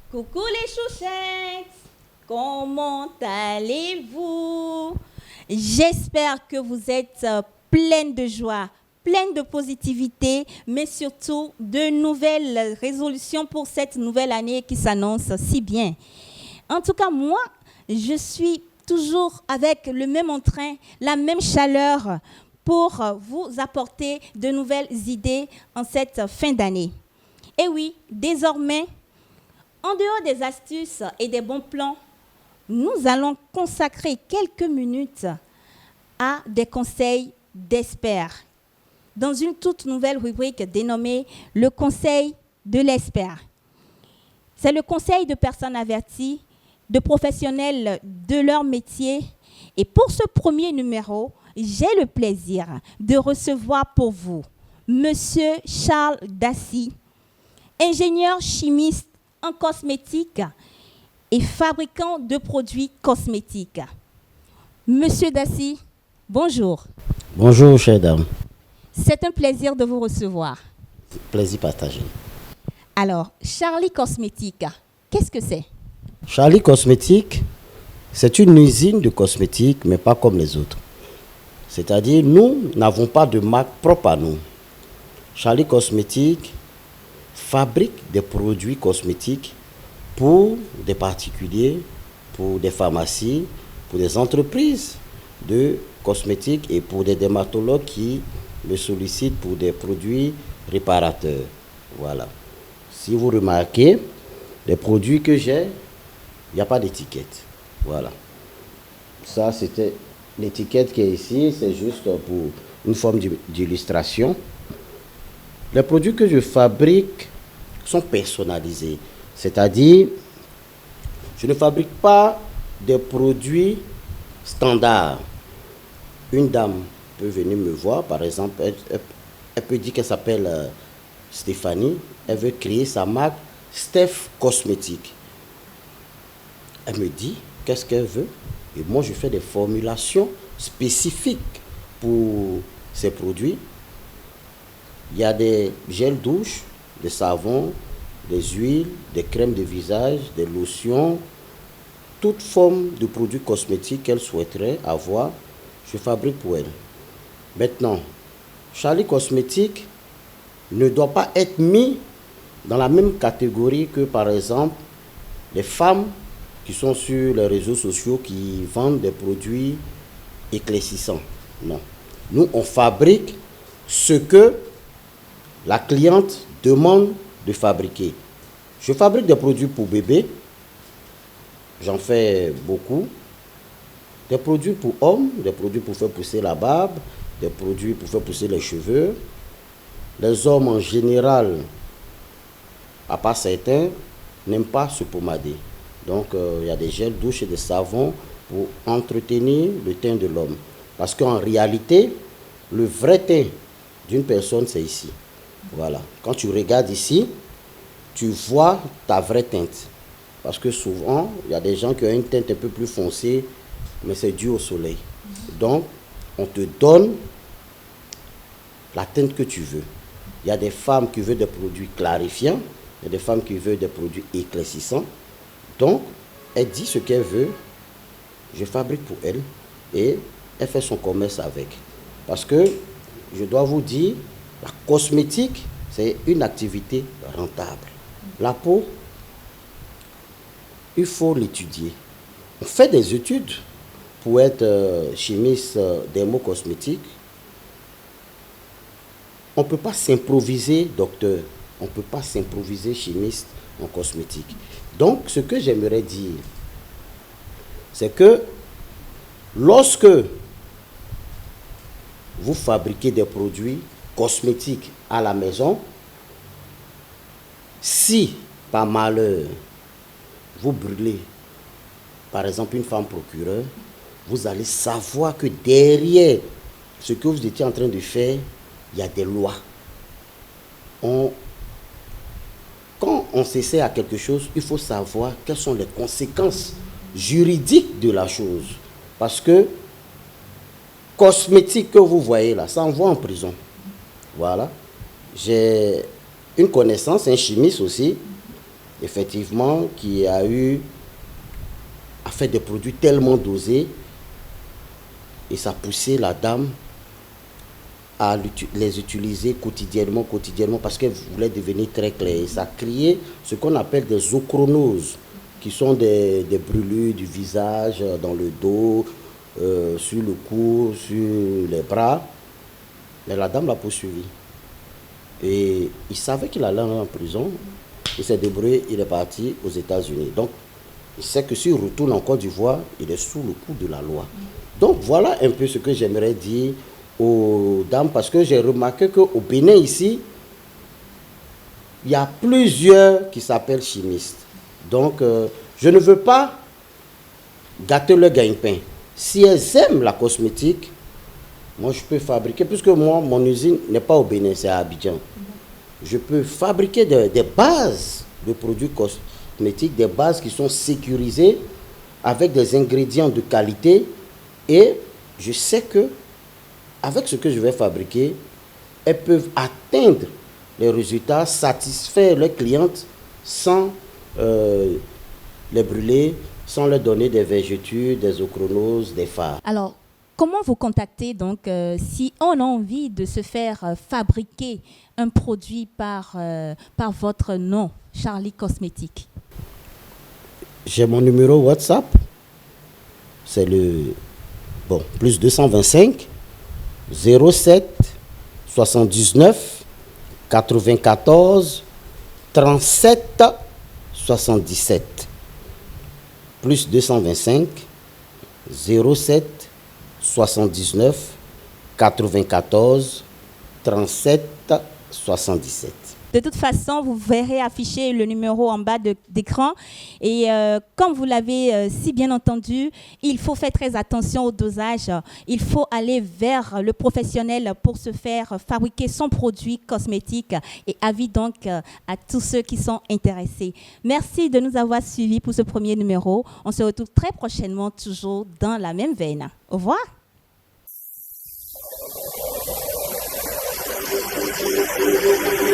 Coucou les chouchettes, comment allez-vous? J'espère que vous êtes pleines de joie, pleines de positivité, mais surtout de nouvelles résolutions pour cette nouvelle année qui s'annonce si bien. En tout cas, moi, je suis toujours avec le même entrain, la même chaleur pour vous apporter de nouvelles idées en cette fin d'année. Et oui, désormais, en dehors des astuces et des bons plans, nous allons consacrer quelques minutes à des conseils d'experts dans une toute nouvelle rubrique dénommée le conseil de l'expert. C'est le conseil de personnes averties, de professionnels de leur métier. Et pour ce premier numéro, j'ai le plaisir de recevoir pour vous Monsieur Charles Dassy, ingénieur chimiste en cosmétique et fabricant de produits cosmétiques. Monsieur Dassy, bonjour. Bonjour, chère dame. C'est un plaisir de vous recevoir. Plaisir partagé. Alors, Charlie Cosmétique, qu'est-ce que c'est? Charlie Cosmétique, c'est une usine de cosmétiques, mais pas comme les autres. C'est-à-dire, nous n'avons pas de marque propre à nous. Charlie Cosmétique fabrique des produits cosmétiques pour des particuliers, pour des pharmacies, pour des entreprises de cosmétiques et pour des dermatologues qui me sollicitent pour des produits réparateurs. Voilà. Si vous remarquez, les produits que j'ai, il n'y a pas d'étiquette. Voilà. Ça, c'était l'étiquette qui est ici, c'est juste pour une forme d'illustration. Les produits que je fabrique sont personnalisés. C'est-à-dire, je ne fabrique pas des produits standards. Une dame peut venir me voir, par exemple, elle peut dire qu'elle s'appelle Stéphanie, elle veut créer sa marque Steph Cosmétique. Elle me dit qu'est-ce qu'elle veut et moi je fais des formulations spécifiques pour ces produits. Il y a des gels douche, des savons, des huiles, des crèmes de visage, des lotions, toute forme de produits cosmétiques qu'elle souhaiterait avoir, je fabrique pour elle. Maintenant, Charlie Cosmétique ne doit pas être mis dans la même catégorie que, par exemple, les femmes qui sont sur les réseaux sociaux qui vendent des produits éclaircissants. Non. Nous, on fabrique ce que la cliente demande de fabriquer. Je fabrique des produits pour bébés. J'en fais beaucoup. Des produits pour hommes, des produits pour faire pousser la barbe, des produits pour faire pousser les cheveux. Les hommes en général, à part certains, n'aiment pas se pommader. Donc, il y a des gels douche et des savons pour entretenir le teint de l'homme. Parce qu'en réalité, le vrai teint d'une personne, c'est ici. Voilà. Quand tu regardes ici, tu vois ta vraie teinte. Parce que souvent, il y a des gens qui ont une teinte un peu plus foncée, mais c'est dû au soleil. Donc, on te donne la teinte que tu veux. Il y a des femmes qui veulent des produits clarifiants, il y a des femmes qui veulent des produits éclaircissants. Donc, elle dit ce qu'elle veut, je fabrique pour elle et elle fait son commerce avec. Parce que, je dois vous dire, la cosmétique, c'est une activité rentable. La peau, il faut l'étudier. On fait des études pour être chimiste dermocosmétique. On ne peut pas s'improviser docteur, on ne peut pas s'improviser chimiste en cosmétique. Donc, ce que j'aimerais dire, c'est que lorsque vous fabriquez des produits cosmétiques à la maison, si par malheur vous brûlez, par exemple une femme procureure, vous allez savoir que derrière ce que vous étiez en train de faire, il y a des lois. Quand on s'essaie à quelque chose, il faut savoir quelles sont les conséquences juridiques de la chose. Parce que cosmétique que vous voyez là, ça envoie en prison. Voilà. J'ai une connaissance, un chimiste aussi. effectivement, qui a fait des produits tellement dosés, et ça a poussé la dame à les utiliser quotidiennement, parce qu'elle voulait devenir très claire. Et ça a créé ce qu'on appelle des ochronoses, qui sont des brûlures du visage, dans le dos, sur le cou, sur les bras. Mais la dame l'a poursuivi. Et il savait qu'il allait en prison. Il s'est débrouillé, il est parti aux États-Unis. Donc, il sait que s'il retourne en Côte d'Ivoire, il est sous le coup de la loi. Donc, voilà un peu ce que j'aimerais dire aux dames, parce que j'ai remarqué qu'au Bénin, ici, il y a plusieurs qui s'appellent chimistes. Donc, je ne veux pas gâter le gagne-pain. Si elles aiment la cosmétique, moi, je peux fabriquer, puisque moi, mon usine n'est pas au Bénin, c'est à Abidjan. Je peux fabriquer des bases de produits cosmétiques, des bases qui sont sécurisées avec des ingrédients de qualité. Et je sais que avec ce que je vais fabriquer, elles peuvent atteindre les résultats, satisfaire leurs clientes sans les brûler, sans leur donner des vergetures, des ochronoses, des fards. Alors, comment vous contacter donc si on a envie de se faire fabriquer un produit par votre nom, Charlie Cosmétique? J'ai mon numéro WhatsApp, c'est le plus 225 07 79 94 37 77. Plus 225 07 79 94 37 77. De toute façon, vous verrez afficher le numéro en bas d'écran. Et comme vous l'avez si bien entendu, il faut faire très attention au dosage. Il faut aller vers le professionnel pour se faire fabriquer son produit cosmétique. Et avis donc à tous ceux qui sont intéressés. Merci de nous avoir suivis pour ce premier numéro. On se retrouve très prochainement, toujours dans la même veine. Au revoir.